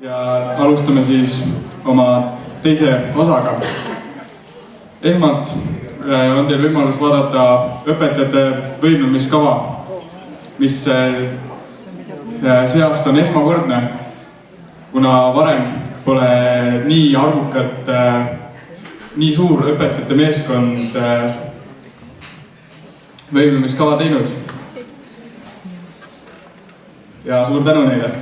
Ja alustame siis oma teise osaga. Esmalt on teil võimalus vaadata õpetajate võimlemiskava, mis see aasta on esmakordne, kuna varem pole nii arvukat, nii suur õpetajate meeskond võimlemiskava teinud. Ja suur tänu neile!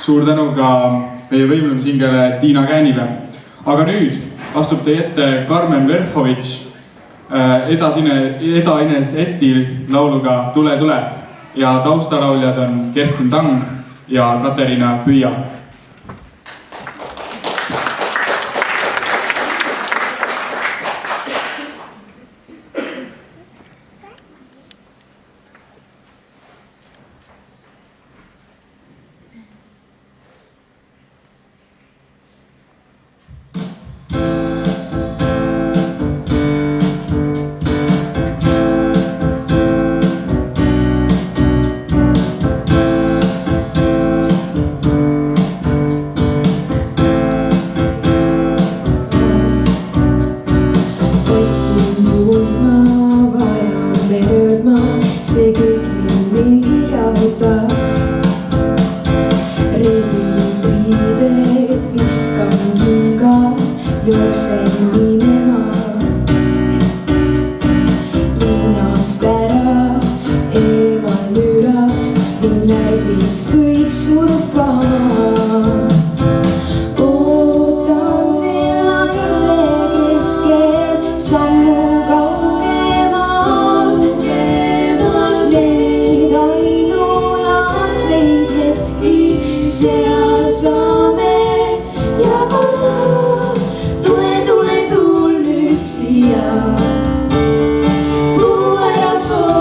Suur tänu ka meie võimlemishingele Tiina Käänile. Aga nüüd astub teie ette Karmen Verhovitš Eda-Ines Eti lauluga Tule, tule ja taustalauljad on Kerstin Tang ja Katariina Püüa. Seal saame jagada, tule, tule, tull nüüd siia. Puu ära soo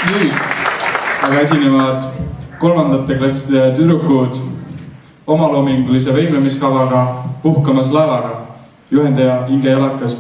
nüüd aga esinevad kolmandate klasside tüdrukud omaloomingulise võimlemiskavaga Puhkamas laevaga. Juhendaja Inge Jalakas.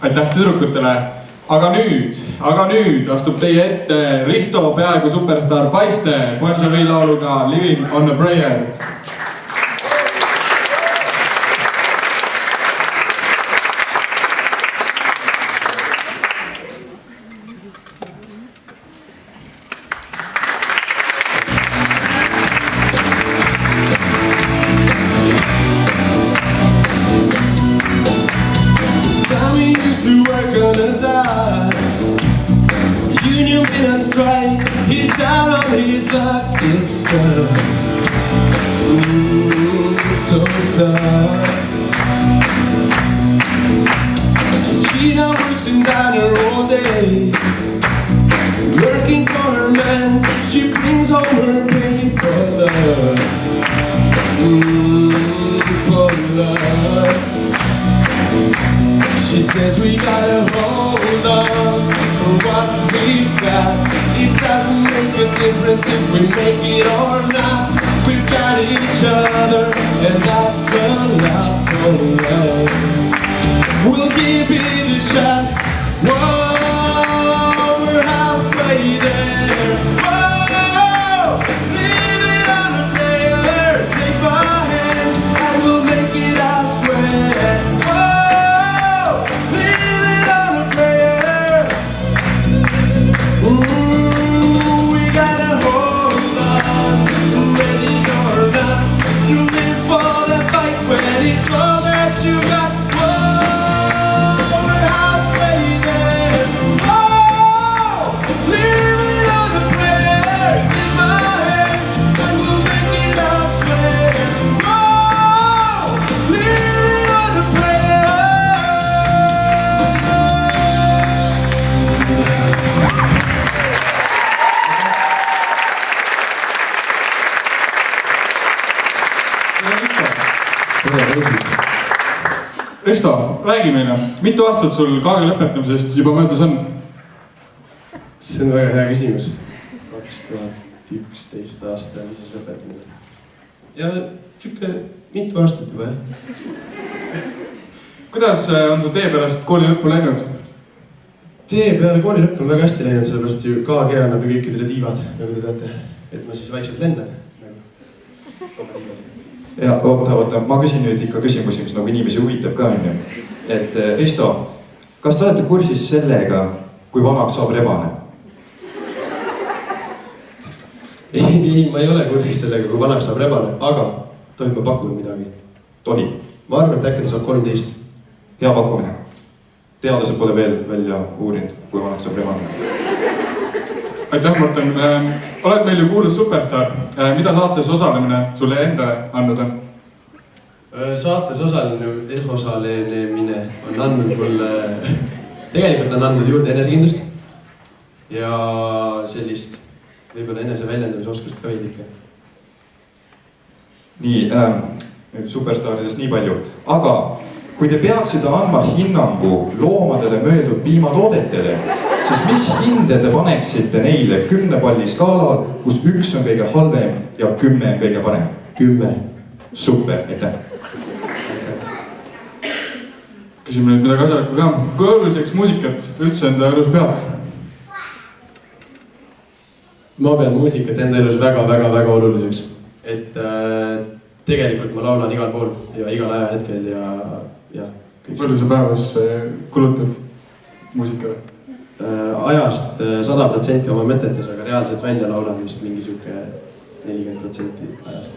Aitäh tüdrukutele. Aga nüüd astub teie ette Risto peaaegu superstar Paiste Bon Jovi lauluga Living on a Prayer. He's down on his luck, it's tough, so tough. She's out working down her all day, working for her man. She brings home her paper love, for love. She says we gotta hold on for what we've got. It doesn't make a difference if we make it or not. We've got each other, and that's a lot for love. We'll give it a shot. Whoa, we're halfway there. Whoa, leave it on a prayer. Take my hand, and we'll make it, I swear. Whoa, leave it on a prayer. Ooh, we gotta hold on, ready or not. You live for the fight when it's all that you got. Whoa, we're halfway there. Whoa, leave it on a prayer. Take my hand, and we'll make it, I swear. Whoa, leave it on a prayer. Risto, räägi meile, mitu aastat sul KG lõpetamisest juba möödas on? See on väga hea küsimus. 2011 aasta oli siis lõpetamine. Ja siuke mitu aastat juba, jah. Kuidas on su tee pärast kooli lõppu läinud? Tee peale kooli lõppu on väga hästi läinud, sellepärast ju KG annab ju kõikidele tiivad, nagu te teate. Et ma siis vaikselt lendan. Ja oota, ma küsin nüüd ikka küsimusi, mis nagu inimesi huvitab ka onju. Et Risto, kas te olete kursis sellega, kui vanaks saab rebane? Ei, ma ei ole kursis sellega, kui vanaks saab rebane, aga tohib ma pakun midagi. Tohib. Ma arvan, et äkki ta saab 13. Hea pakkumine. Teadlased pole veel välja uurinud, kui vanaks saab rebane. Aitäh, Morten. Oled meil ju kuulus superstar. Mida saates osalemine sulle endale andnud on? Saates osalemine on andnud mulle, tegelikult on andnud juurde enesekindlust ja sellist võib-olla enese väljendamise oskust ka veidike. Nii, superstaaridest nii palju. Aga kui te peaksite andma hinnangu loomadele möödud piimatoodetele, siis mis hinde te paneksite neile 10 palli skaalal, kus 1 on kõige halvem ja 10 on kõige parem? 10. Super, aitäh. Küsime nüüd midagi asjalikku ka. Kui oluliseks muusikat üldse enda elus pead? Ma pean muusikat enda elus väga oluliseks. Et tegelikult ma laulan igal pool ja igal ajahetkel ja palju sa päevas kulutad muusikale? Ajast 100% oma mõtetes, aga reaalselt välja laulan vist mingi siuke 40% ajast.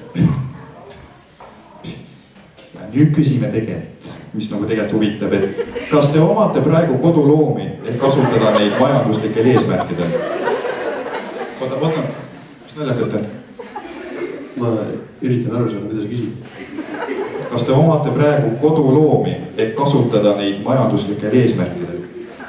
Ja nüüd küsime tegelikult, mis nagu tegelikult huvitab, et kas te omate praegu koduloomi, et kasutada neid majanduslikel eesmärkidel? Oota, mis naljakate? Ma üritan aru saada, mida sa küsid. Kas te omate praegu koduloomi, et kasutada neid majanduslikel eesmärkidel?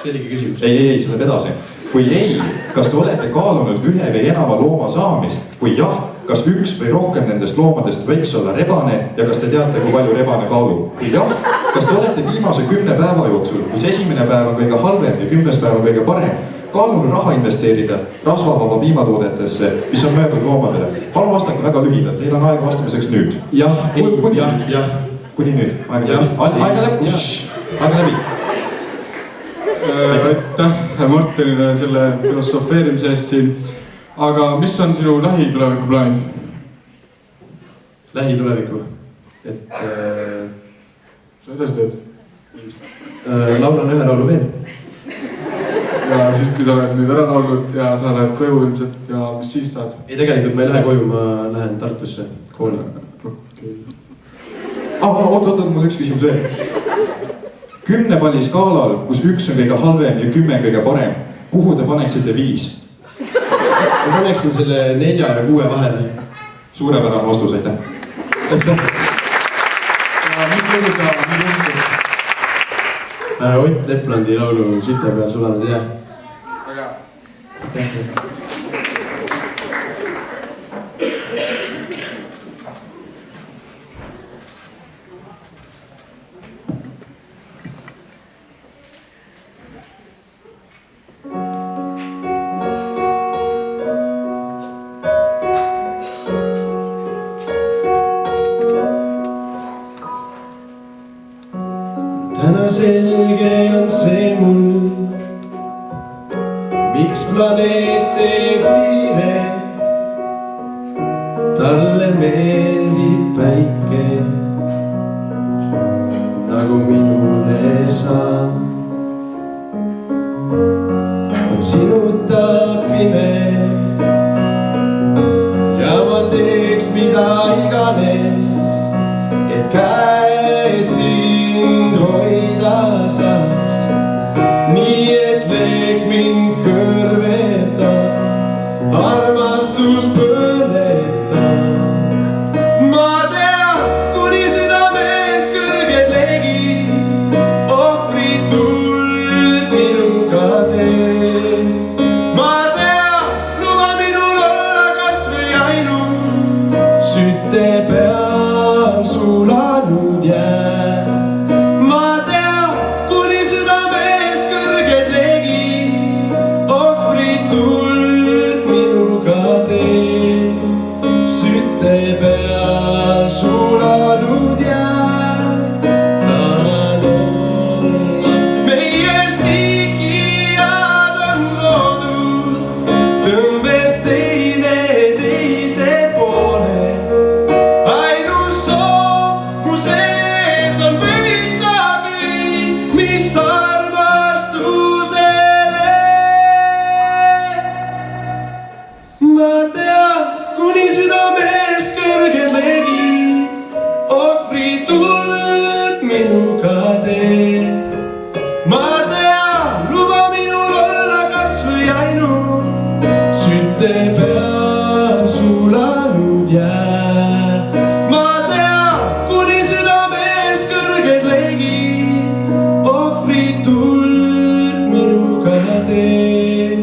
See oligi küsimus. Ei, see läheb edasi. Kui ei, kas te olete kaalunud ühe või enama looma saamist? Kui jah, kas üks või rohkem nendest loomadest võiks olla rebane ja kas te teate, kui palju rebane kaalub? Kui jah, kas te olete viimase 10 päeva jooksul, kus esimene päev on kõige halvem ja 10. päev on kõige parem, kaalunud raha investeerida rasvavaba piimatoodetesse, mis on möödud loomadele? Palun vastake väga lühidalt, teil on aega vastamiseks nüüd. Jah. Kuni nüüd, aega läbi. Aitäh Mortenile selle filosofeerimise eest siin. Aga mis on sinu lähituleviku plaanid? Lähituleviku? Et Sa edasi teed? Laulan ühe laulu veel. Ja siis kui sa oled nüüd ära laulnud ja sa lähed koju ilmselt ja mis siis saad? Ei, tegelikult ma ei lähe koju, ma lähen Tartusse kooli. Oota, mul üks küsimus veel. 10 palli skaalal, kus 1 on kõige halvem ja 10 on kõige parem, kuhu te paneksite 5? Ma paneksin selle 4 ja 6 vahele. Suurepärane vastus, aitäh. Ja mis lugu sa nüüd? Ott Leplandi laulu Süte peal sulanud jää. Väga. Täna selge on see mul, miks planeet teeb piire. Talle meeldib päike, nagu minule sa. On sinuta pime ja ma teeks mida iganes, et käe sind hoida saaks. Nii et leek mind kõrveta, armastus põleta. Ma tean, kuni südames kõrged leegid minuga tee. Ma tean, luba minul olla kas või ainult sütte peal sulanud jää. Ma tean, kuni südames kõrged leegid, ohvrid tuld minuga tee.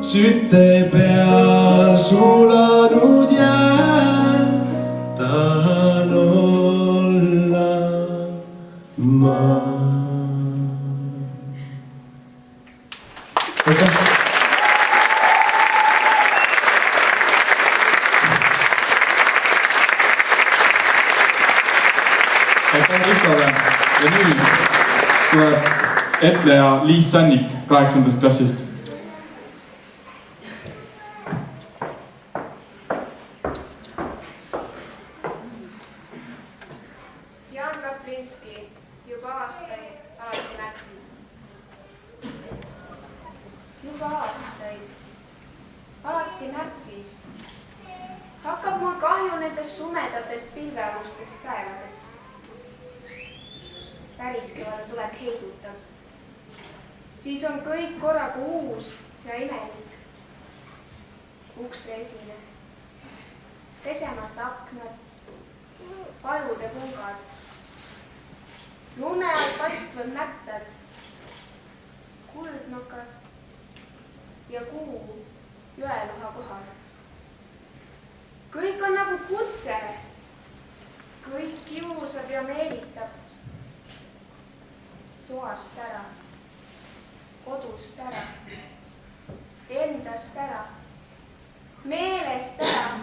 Sütte peal sulanud jää, tahan olla ma. Aitäh Ristole ja nüüd tuleb etleja Liis Sannik 8. klassist. Jaan Kaplinski juba aastaid alati märtsis. Juba aastaid alati märtsis hakkab mul kahju nendest sumedatest pilvealustest päevadest. Väliskevade tuleb heidutab. Siis on kõik korraga uus ja imelik. Ukse esine, pesemata aknad, pajude pungad, lume all paistvad mättad, kuldnokad ja kuu jõeluha kohal. Kõik on nagu kutse, kõik kiusab ja meelitab. Toast ära, kodust ära, endast ära, meelest ära,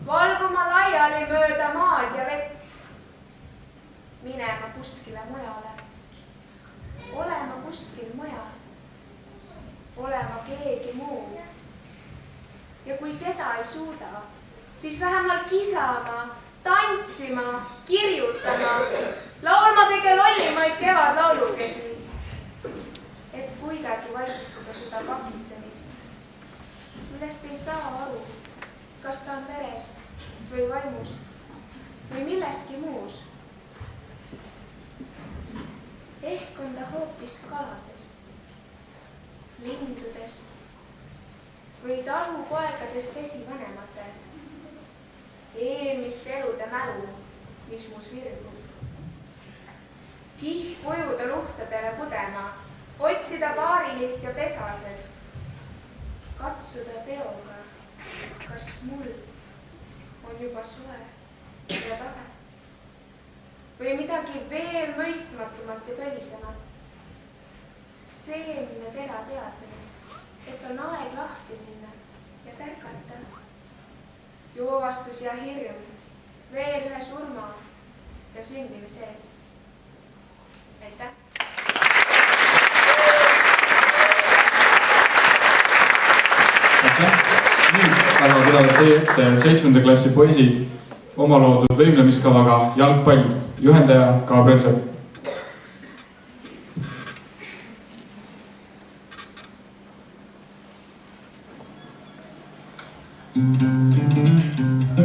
valguma laiali mööda maad ja vett, minema kuskile mujale, olema kuskil mujal, olema keegi muu. Ja kui seda ei suuda, siis vähemalt kisama, tantsima, kirjutama, laulma kõige lollimaid kevadlaulukesi, et kuidagi vaidistada seda pakitsemist, millest ei saa aru, kas ta on veres või vaimus või milleski muus. Ehk on ta hoopis kaladest, lindudest või talupoegadest esivanematel, eelmiste elude mälu, mis mus virgub. Kihk ujuda luhtadele pudema, otsida paarilist ja pesases, katsuda peoga, kas mul on juba soe ja tahe või midagi veel mõistmatumat ja pölisemat. Seemne tera teadmine, et on aeg lahti minna ja tärgata. Joovastus ja hirm, veel ühe surma ja sündimise ees. Aitäh! Aitäh! Nüüd aga tulevad teie ette 7. klassi poisid oma loodud võimlemiskavaga jalgpall. Juhendaja Gabriel Sepp. Oh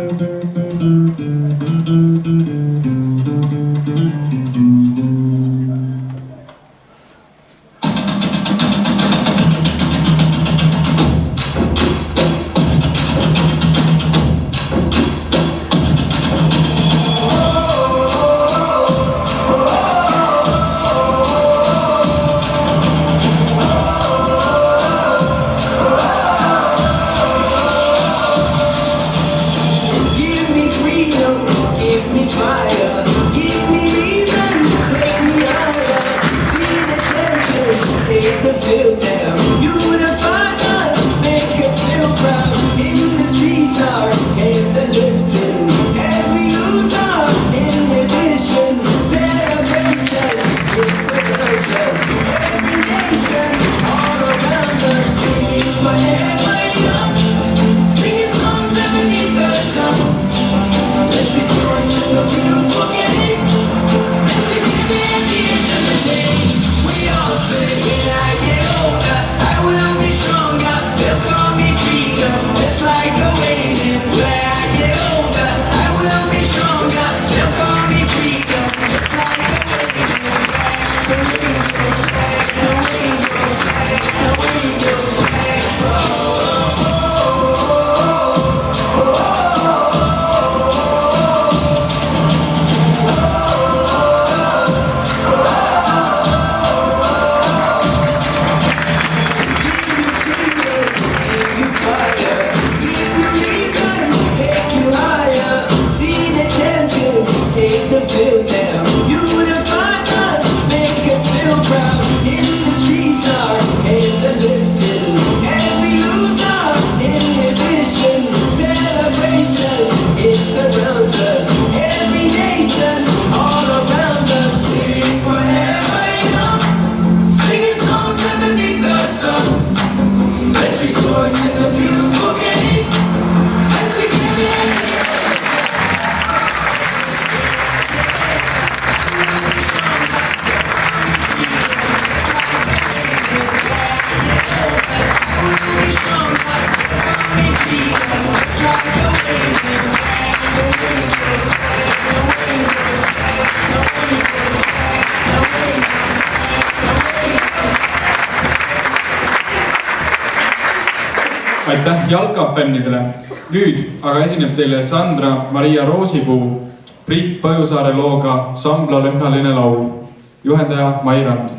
aitäh jalkafännidele. Nüüd aga esineb teile Sandra Maria Roosipuu Priit Põjusaare looga Sambla lõhnaline laul. Juhendaja Mai Rand.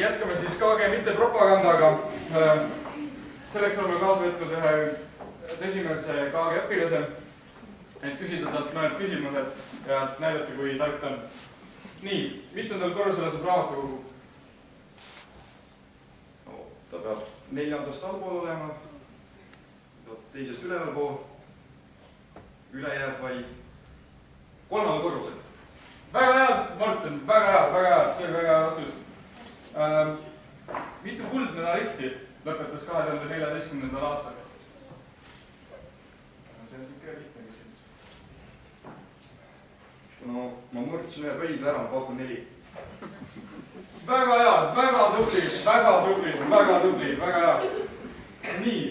Jätkame siis KG mitte propagandaga. Selleks oleme kaasa võtnud ühe tõsimeelse KG õpilase, et küsida talt mõned küsimused ja näidata, kui tark ta on. Nii, mitmendal korrusel asub raamatukogu? Ta peab 4. allpool olema, teisest ülevalpool, üle jääb vaid 3. korrusel. Väga hea, Martin, väga hea, see oli väga hea vastus. Mitu kuldmedalisti lõpetas 2014. aastal? See on siuke lihtne küsimus. No, ma murdsin ühe pöidla ära, ma kaotan 4. Väga hea, väga tubli, väga hea. Nii,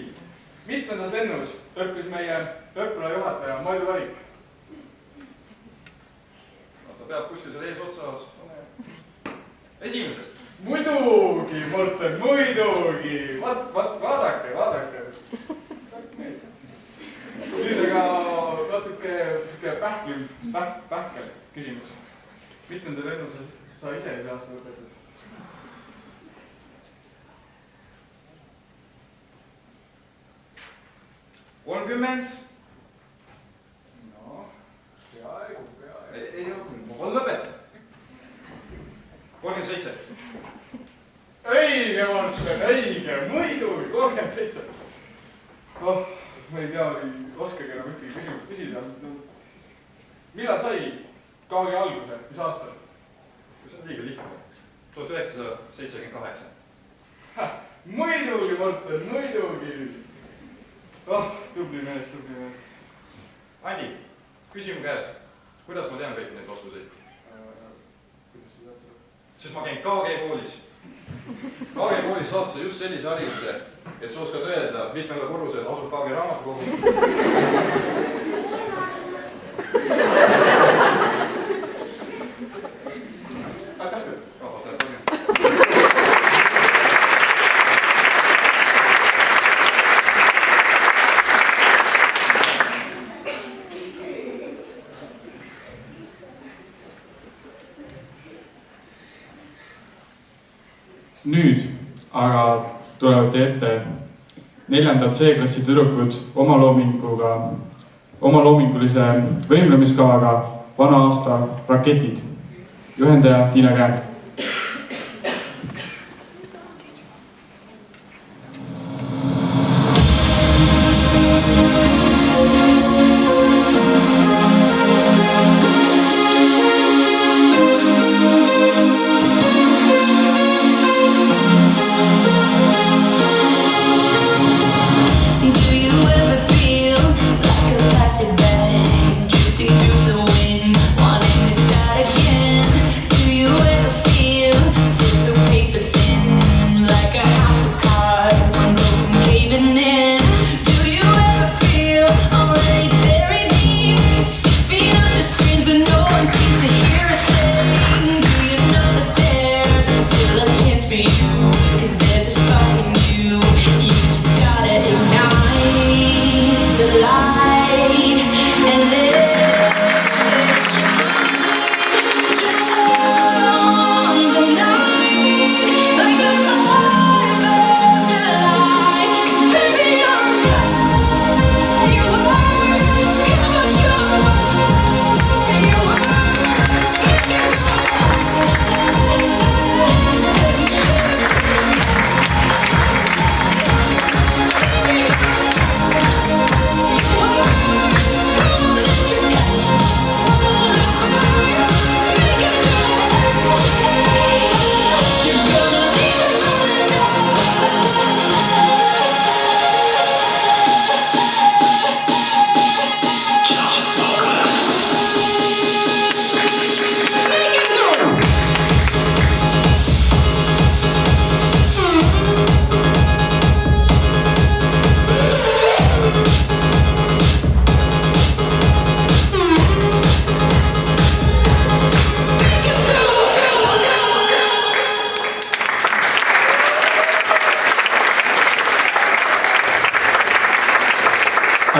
mitmendas lennus õppis meie õppula juhataja Maidu Varik? Ta peab kuskil seal ees otsas. Esimesest. Muidugi, Morten, muidugi. Vaadake. Nüüd aga natuke pähkel küsimus. Mitmendal lennus sa ise see aasta lõpetad? 30. No, peaaegu. Ei, ma lõpetan. 37. Õige, Marsten, õige, muidugi, 37. ma ei tea, ei oskagi enam ühtegi küsimust küsida. Millal sai KG alguse, mis aastal? See on liiga lihtne. 1978. Muidugi, Morten, muidugi. Tubli mees. Andi, küsi mu käes, kuidas ma tean kõiki neid vastuseid? Kuidas sa tead seda? Sest ma käin KG koolis. KG koolis saad sa just sellise hariduse, et sa oskad öelda, mitmele korrusel asub KG raamatukogu. Nüüd aga tulevad teie ette 4. C-klassi tüdrukud omaloomingulise võimlemiskavaga vana aasta raketid. Juhendaja Tiina Käe.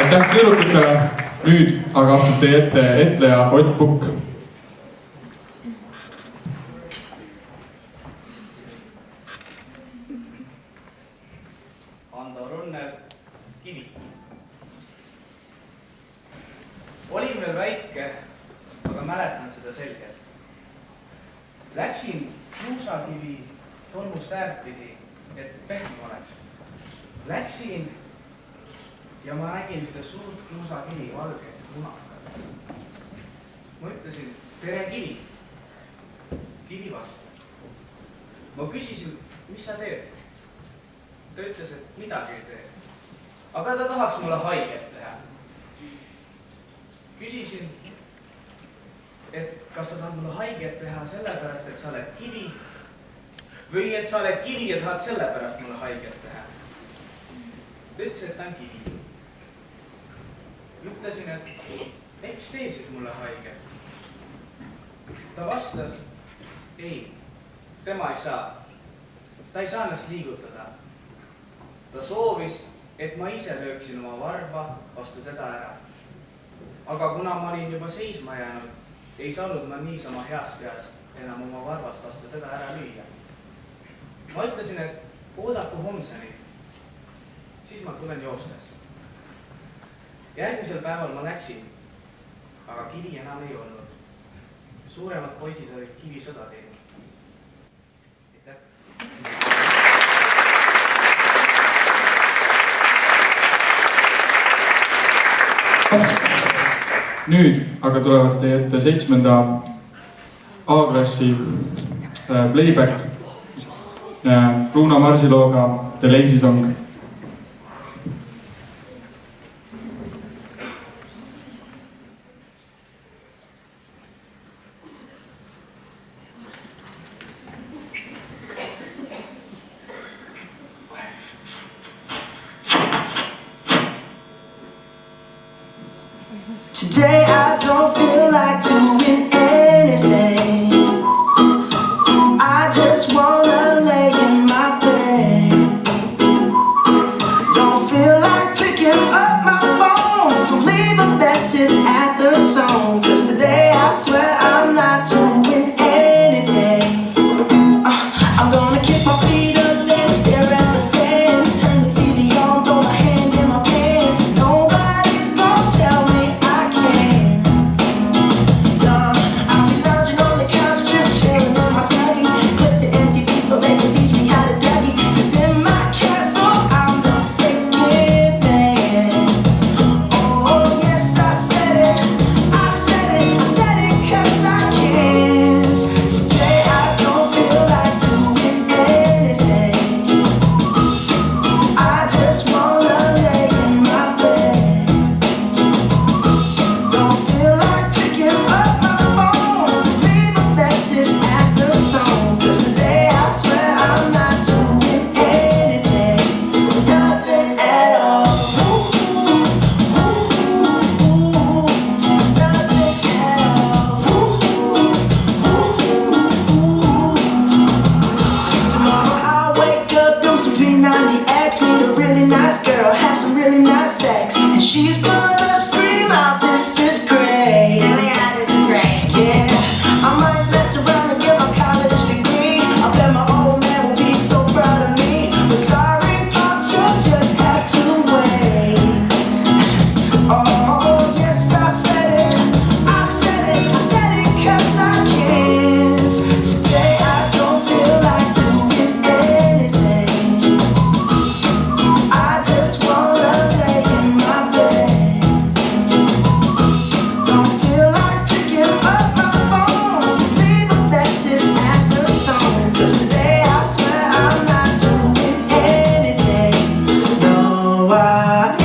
Aitäh tüdrukutele, nüüd aga astub teie ette etleja Ott Pukk. Ando Runner, Kivi. Olin veel väike, aga mäletan seda selgelt. Läksin kruusakivi tolmust äärpidi, et pehme oleks. Läksin ja ma nägin ühte suurt kruusakivi, valget ja punakat. Ma ütlesin, tere Kivi. Kivi vastas. Ma küsisin, mis sa teed? Ta ütles, et midagi ei tee. Aga ta tahaks mulle haiget teha. Küsisin, et kas sa tahad mulle haiget teha sellepärast, et sa oled kivi või et sa oled kivi ja tahad sellepärast mulle haiget teha. Ta ütles, et ta on kivi. Ütlesin, et eks tee siis mulle haiget. Ta vastas, ei, tema ei saa. Ta ei saa ennast liigutada. Ta soovis, et ma ise lööksin oma varba vastu teda ära. Aga kuna ma olin juba seisma jäänud, ei saanud ma niisama heast peast enam oma varvast vastu teda ära lüüa. Ma ütlesin, et oodaku homseni, siis ma tulen joostes. Järgmisel päeval ma läksin, aga kivi enam ei olnud. Suuremad poisid olid kivi sõda teinud. Aitäh! nüüd aga tulevad teie ette 7. A-klassi playback Bruno Marsi looga The Lazy Song. Today I don't feel like doing anything. I just wanna lay in my bed. Don't feel like picking up my phone, so leave a message at the tone. 'Cause today I swear I'm not doing anything. I'm gonna kick my feet up, then stare at the fan. Turn the TV on, throw my hand in my pants. Nobody's gonna tell me I can't. I'll be lounging on the couch, just chilling in my snuggie. Clip to MTV so they can teach me how to Dougie. 'Cause in my castle I'm the freaking man. Oh yes, I said it, I said it, I said it 'cause I can. Today I don't feel like doing anything. I just wanna lay in my bed. Don't feel like picking up my phone, so leave a message at the tone. 'Cause today I swear I'm not doing anything, nothing at all. Nothing at all. Tomorrow I'll wake up, do some P90X, meet a really nice girl, have some really nice sex, and she's gonna scream out, "This is great." Oh yeah, this is great. Yeah, I might mess around and get my college degree. I bet my old man will be so proud of me. But sorry, Pops, you'll just have to wait. Oh, yes, I said it, I said it, I said it 'cause I can. Today I don't feel like doing anything. I just wanna lay in my bed. Don't feel like picking up my phone, so leave a message at the tone. 'Cause today I swear I'm not doing anything. No, I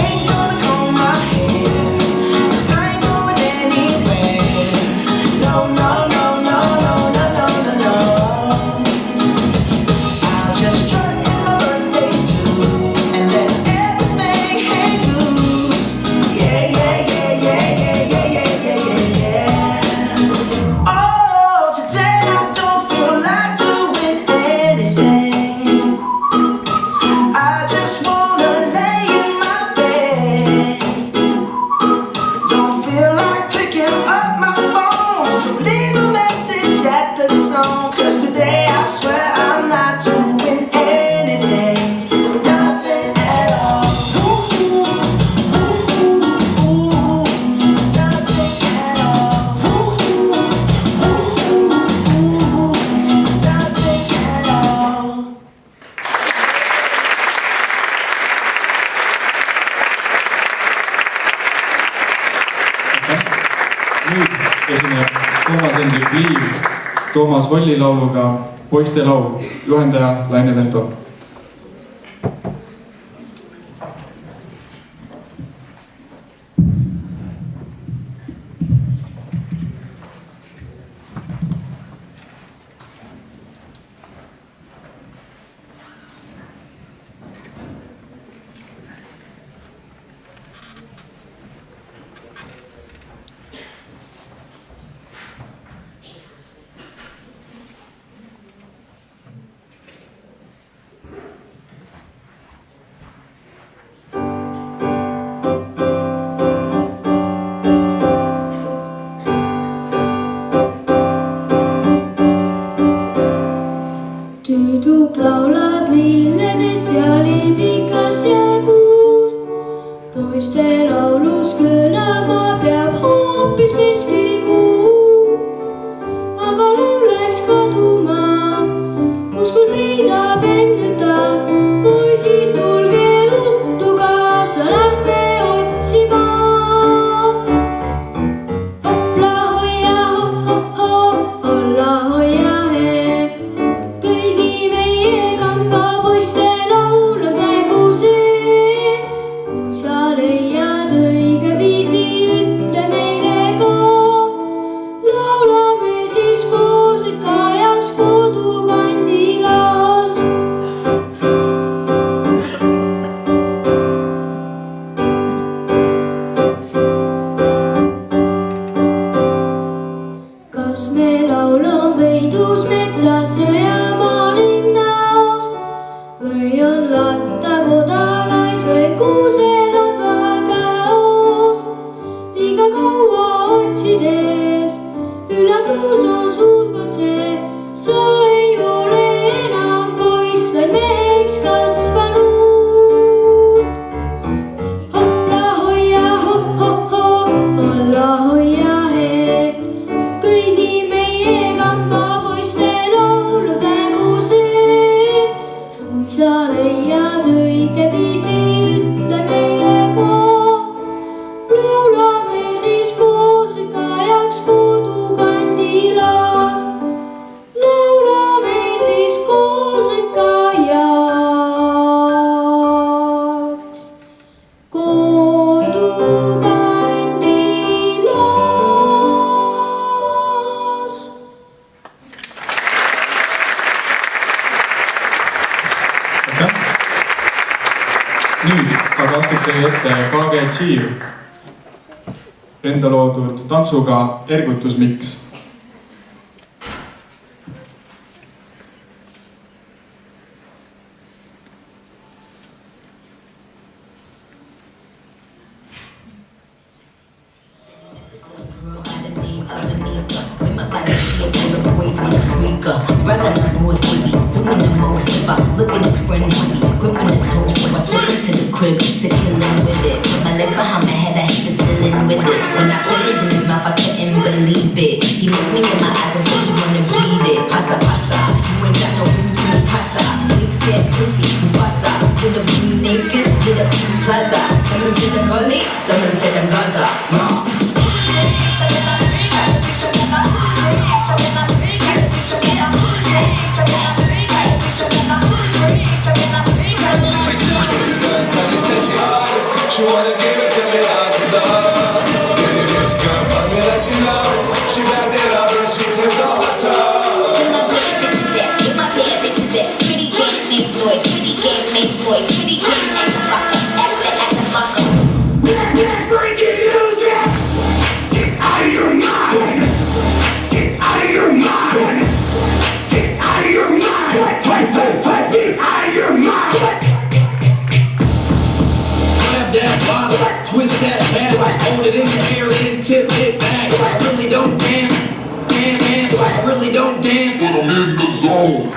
ain't gonna comb my hair, 'cause I ain't going anywhere. No, no, no, no, no, no, no, no, no. I'll just strut in my birthday suit and let everything hang loose. Yeah, yeah, yeah, yeah, yeah, yeah, yeah, yeah, yeah, yeah. Oh, today I don't feel like doing anything. I just wanna lay in my bed. Don't feel like picking up my phone, so leave a message at the tone. 'Cause today I swear I'm not doing anything, nothing at all. Nothing at all. Nothing at all. Nüüd esineb Toomas Hendrik Liiv Toomas Volli lauluga Poiste laul, juhendaja Laine Lehto. tüdruk laulab lilledest ja liblikast ja puust. poiste laulus kõlama peab hoopis miski muu. aga laul läks kaduma, kuskil peidab end ta. poisid, tulge ruttu kaasa, lähme otsima. nüüd aga astub teie ette KG Chiir enda loodud tantsuga Ergutus miks. Brother, my boy, baby, doing the most. If I look at his friend, heavy, gripping the toes. So I took him to the crib to kill him with it. Put my legs behind my head, I hate dealing with it. When I put it in his mouth, I couldn't believe it. He looked me in my eyes and said he wanna breathe it. Pasa, pasa, you ain't got no room to me, pasa. Big fat pussy, Mufasa. With a green naked, with a Peace Plaza. Some of them said I'm gully, some of them said I'm Gaza. She wanna give it to me like a dog. This girl fuck me like she know. She backed it up and she tipped the hot tub. Where my bad bitches at? Where my bad bitches at? Pretty game make boys, pretty game make boys, pretty game make a fucker, act a fucker. That's like you lose it. Get out of your mind. Get out of your mind. Get out of your mind. Hey, hey, hey, get out of your mind. That bottle, twist that back, hold it in the air and tip it back. I really don't dance, I really don't dance, but I'm in the zone.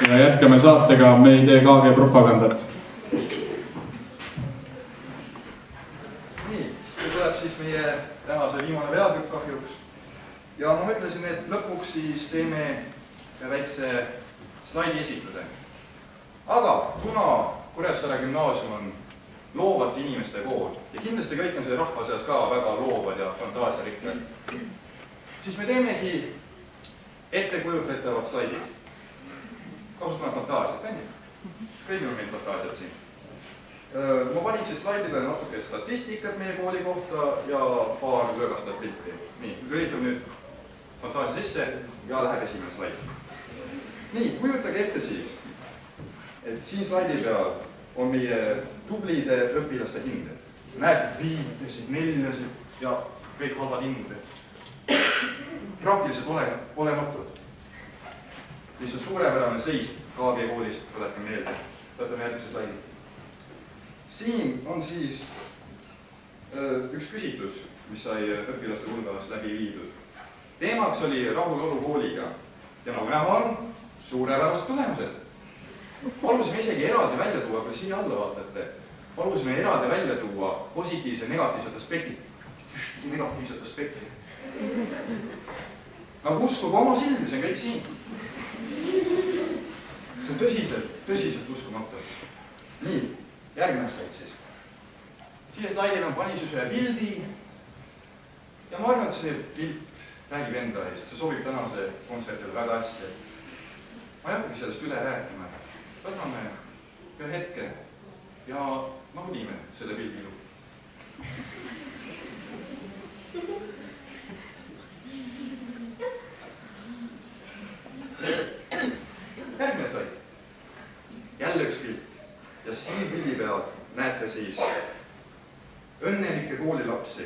Ja jätkame saatega Me ei tee KG propagandat. Nii, see tuleb siis meie tänase viimane peatükk kahjuks. Ja ma mõtlesin, et lõpuks siis teeme väikse slaidi esitluse. Aga kuna Kuressaare gümnaasium on loovate inimeste kool ja kindlasti kõik on selle rahva seas ka väga loovad ja fantaasiarikkad, siis me teemegi ettekujutletavad slaidid. Kasutame fantaasiat, on ju? Kõigil on meil fantaasiat siin. Ma panin siis slaidile natuke statistikat meie kooli kohta ja paar lõõgastajat pilti. Nii, lülitame nüüd fantaasia sisse ja läheb esimene slaid. Nii, kujutage ette siis, et siin slaidi peal on meie tublide õpilaste hinded. Näete viitesid, neljasid ja kõik halvad hinded. Praktiliselt olematud. Mis on suurepärane seis KG koolis, tuletan meelde. Võtame järgmise slaidi. Siin on siis üks küsitlus, mis sai õpilaste hulgas läbi viidud. Teemaks oli rahulolu kooliga ja nagu näha on, suurepärased tulemused. Palusime isegi eraldi välja tuua, kui siia alla vaatate, palusime eraldi välja tuua positiivse ja negatiivsed aspektid. Ühtegi negatiivset aspekti. Nagu uskuge oma silmi, see on kõik siin. See on tõsiselt uskumatu. Nii, järgmine slaid siis. Siia slaidile on pani siis ühe pildi ja ma arvan, et see pilt räägib enda eest. See sobib tänase kontserdile väga hästi. Ma ei hakkagi sellest üle rääkima, et võtame ühe hetke ja naudime selle pildi ilu. Järgmine slaid. Jälle üks pilt. Ja siin pildi peal näete siis õnnelikke koolilapsi,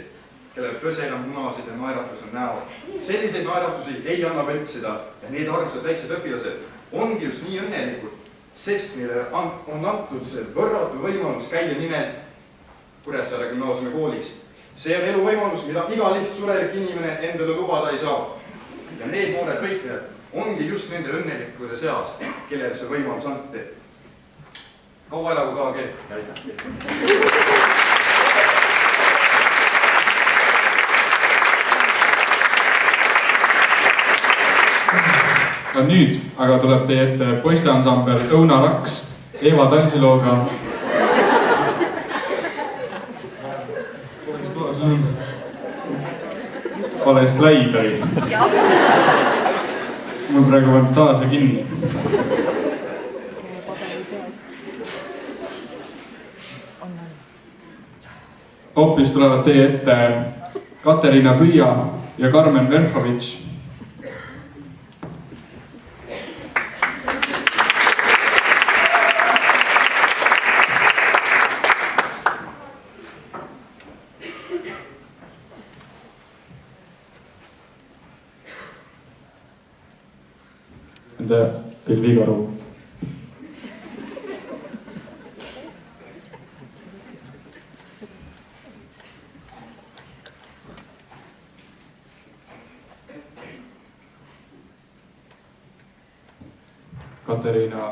kellel põsel on munased ja naeratus on näol. Selliseid naeratusi ei anna võltsida ja need armsad väiksed õpilased ongi just nii õnnelikud, sest neile on antud see võrratu võimalus käia nimelt Kuressaare gümnaasiumi koolis. See on elu võimalus, mida iga lihtsurelik inimene endale lubada ei saa. Ja need noored võitlejad ongi just nende õnnelikkude seas, kellele see võimalus anti. Kaua elagu KG ja aitäh! Nüüd aga tuleb teie ette poisteansambel Õunaraks Eva Talsilooga. Vale slaid oli. Ma praegu fantaasia kinni. Hoopis tulevad teie ette Katariina Püüa ja Karmen Verhovitš. Nende pilvikaru. Katariina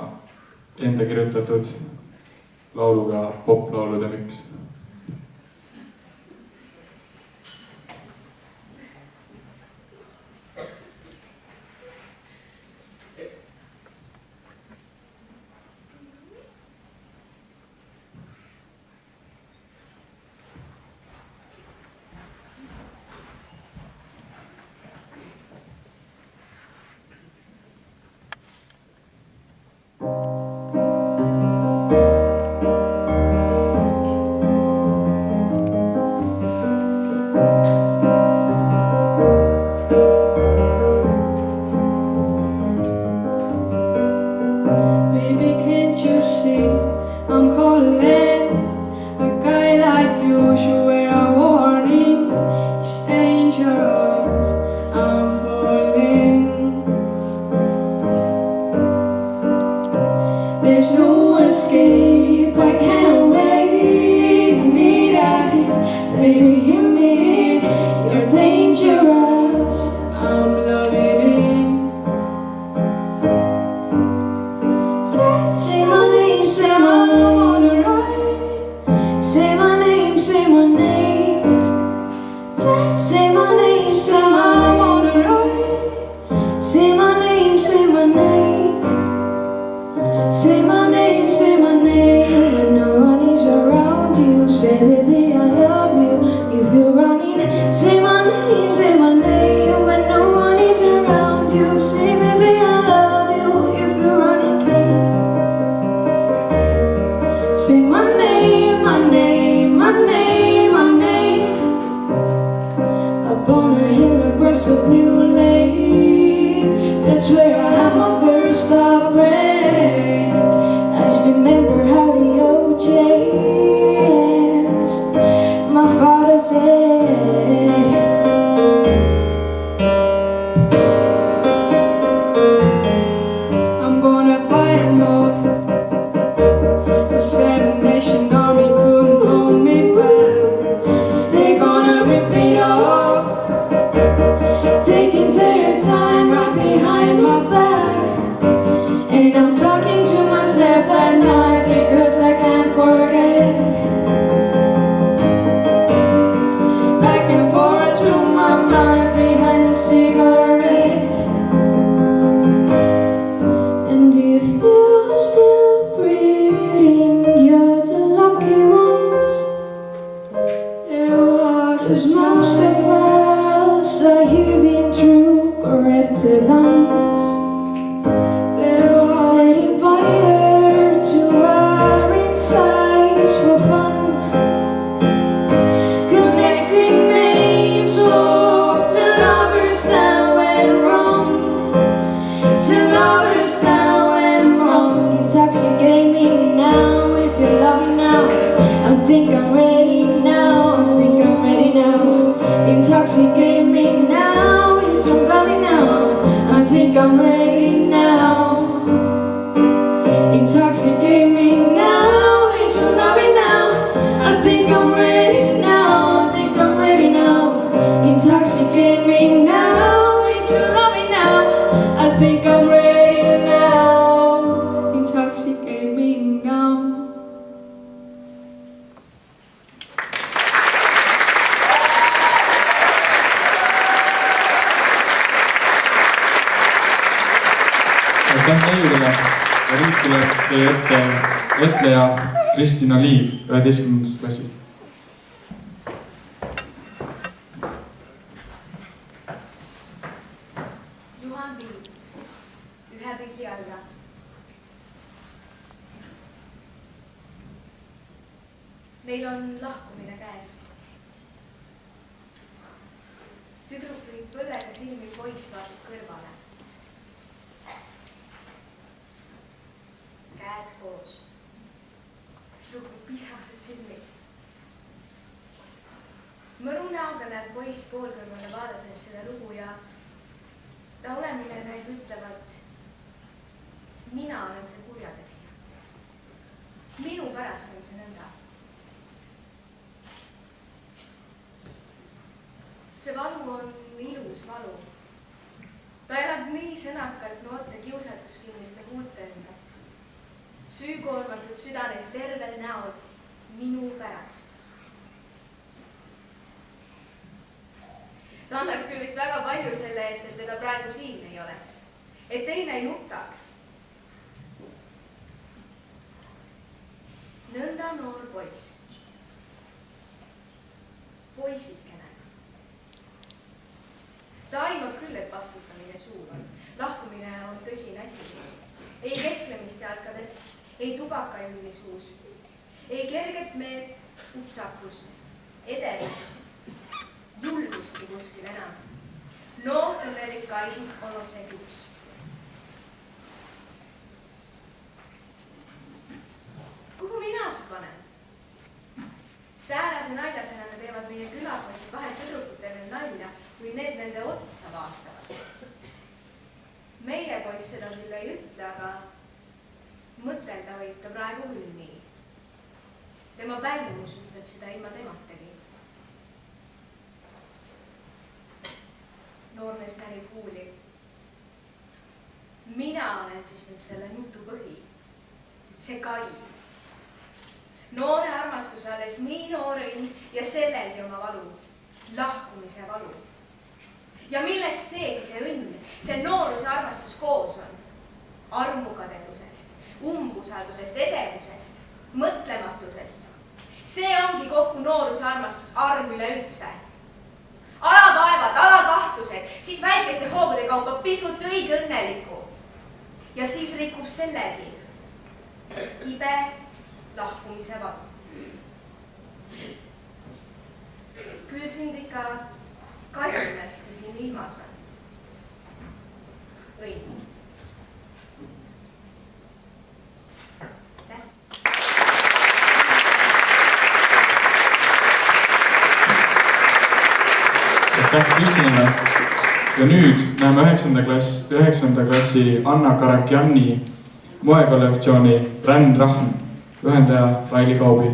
enda kirjutatud lauluga poplaulude miks. That's where I had my first heartbreak. intoxicate me now. It's your loving now. I think I'm ready now. I think I'm ready now. Intoxicate me now. It's your loving now. I think I'm ready now. Intoxicate me now. aitäh neile ja nüüd tuleb teie ette etleja Kristina Liiv 11. klassis. Juhan Liiv, ühe pilli alla. Meil on lahkumine käes. Tüdruk viib põllega silmi, poiss vaatab kõrvale. Käed koos. Tüdrukul pisarad silmis. Mõru näoga näeb poiss poolkõrvale vaadates seda lugu ja ta olemine näib ütlevat, mina olen see kurjategija. Minu pärast on see nõnda. See valu on ilus valu. Ta elab nii sõnakalt noorte kiusatuskinniste huulte ümber. Süükoormatud südaneid tervel näol minu pärast. Ta annaks küll vist väga palju selle eest, et teda praegu siin ei oleks. Et teine ei nutaks. Nõnda noor poiss. Poisikene. Ta aimab küll, et vastutamine suur on. Lahkumine on tõsine asi. Ei kehklemist jalkades, ei tubakajulli suus. Ei kerget meelt, upsakust, edevust, julgustki kuskil enam. Noor õnnelik aim on otse küps. Kuhu mina su panen? Säärase naljasena me teevad meie külapoisid vahel tüdrukutele nalja, kui need nende otsa vaatavad. Meie poiss seda küll ei ütle, aga mõtelda võib ta praegu küll nii. Tema välimus ütleb seda ilma temategi. Noormees närib huuli. Mina olen siis nüüd selle nutu põhi. See Kai. Noore armastus alles nii noorin ja sellelgi oma valu. Lahkumise valu. Ja millest seegi see õnn, see nooruse armastus koos on? Armukadedusest, umbusaldusest, edevusest, mõtlematusest. See ongi kokku nooruse armastus, arm üleüldse. Alavaevad, alakahtlused, siis väikeste hoogude kaupa pisut õige õnneliku. Ja siis rikub sellegi kibe lahkumise valu. Küll sind ikka kasimesti siin ilmas on. Õnn. Aitäh Kristinale. Ja nüüd näeme 9. klassi Anna Karakjani moekollektsiooni Rändrahn, juhendaja Raili Kaubi.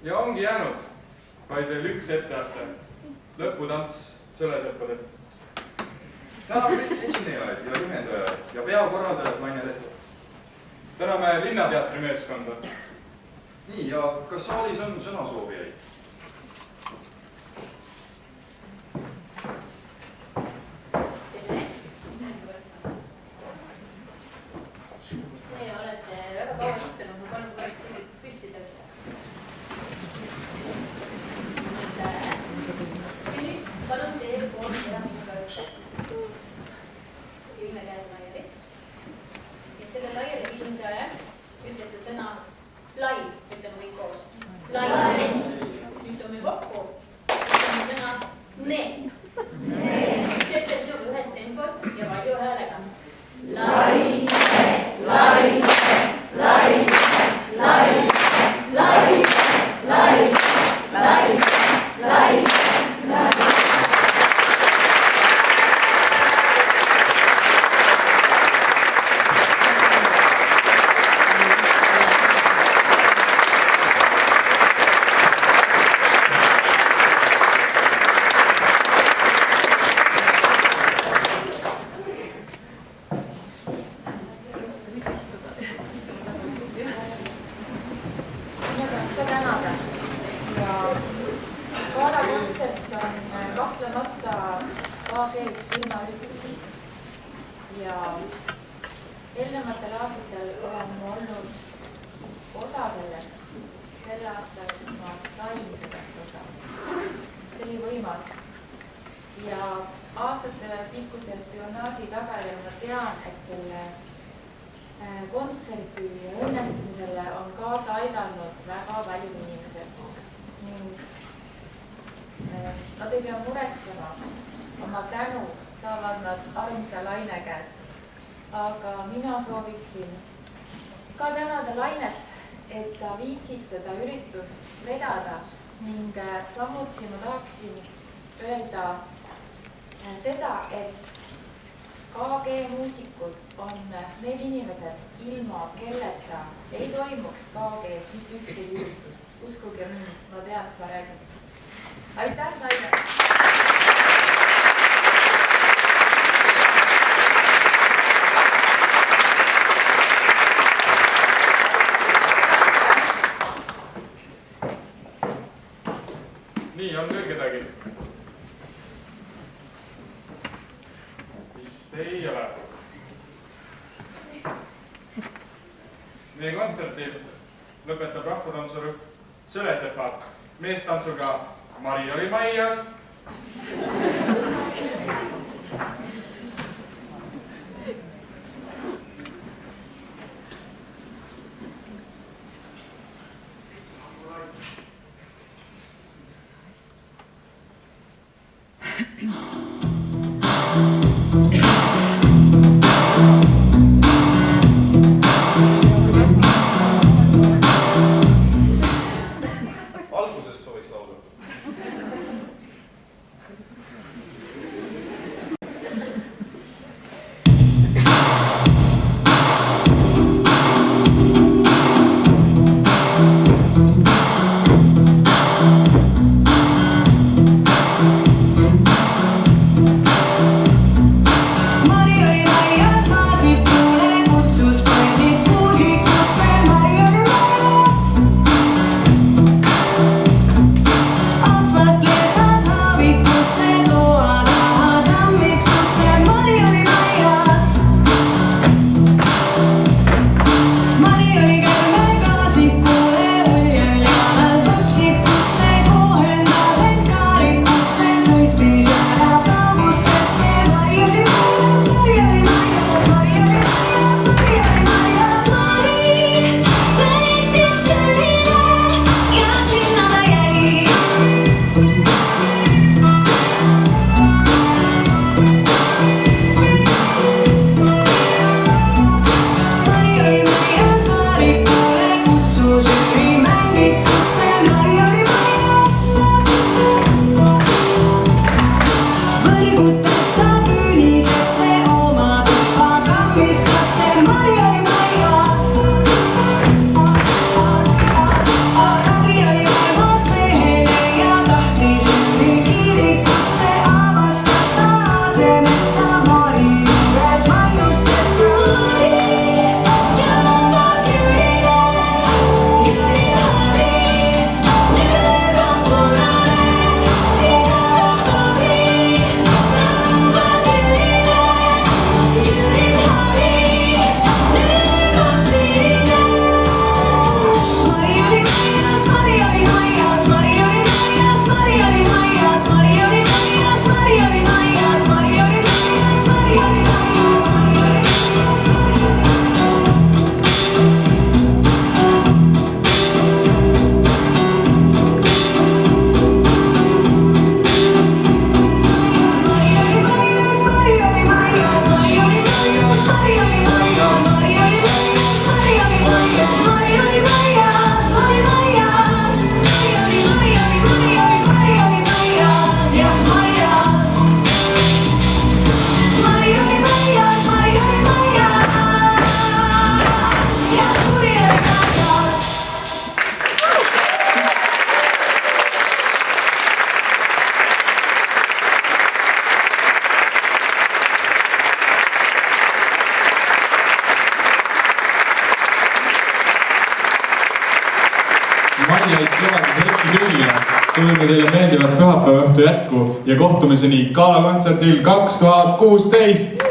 ja ongi jäänud vaid veel üks etteaste. Lõputants Sõleseppadelt. Täname kõiki esinejaid ja juhendajaid ja peakorraldajad Laine Lehto. Täname Linnateatri meeskonda. Nii, ja kas saalis on sõnasoovijaid? Teie olete väga kaua istunud, ma palun korraks kõik püsti tõusta. Nüüd palun teie koos teha minuga ükseks. Viime käed laiali. Ja selle laiali viimise ajal ütlete sõna lai, ütleme kõik koos. Lai. Ütleme kokku. Ütleme sõna ne. Ütlete minuga ühes tempos ja valju häälega. Lai. Lai, lai, lai, lai, lai, lai, lai, lai. Eelnematel aastatel olen olnud osa sellest. Sel aastal ma sain sellest osa. See oli võimas. Ja aastate pikkuses pionaaži tagajärjel ma tean, et selle kontserdi õnnestumisele on kaasa aidanud väga palju inimesed. Ning nad ei pea muretsema. Oma tänu saavad nad armsa Laine käest. Aga mina sooviksin ka tänada Lainet, et ta viitsib seda üritust vedada ning samuti ma tahaksin öelda seda, et KG muusikud on need inimesed, ilma kelleta ei toimuks KG-s ühtegi üritust. Uskuge mind, ma tean, mis ma räägin. Aitäh, Laine! Nii, on veel kedagi? Vist ei ole. Meie kontserti lõpetab rahvatantsurühm Sõlesepad meestantsuga Mari oli Maias. Maiaid kevadise õhtu külla. Soovime teile meeldivat pühapäeva õhtu jätku ja kohtumiseni galakontserdil 2016.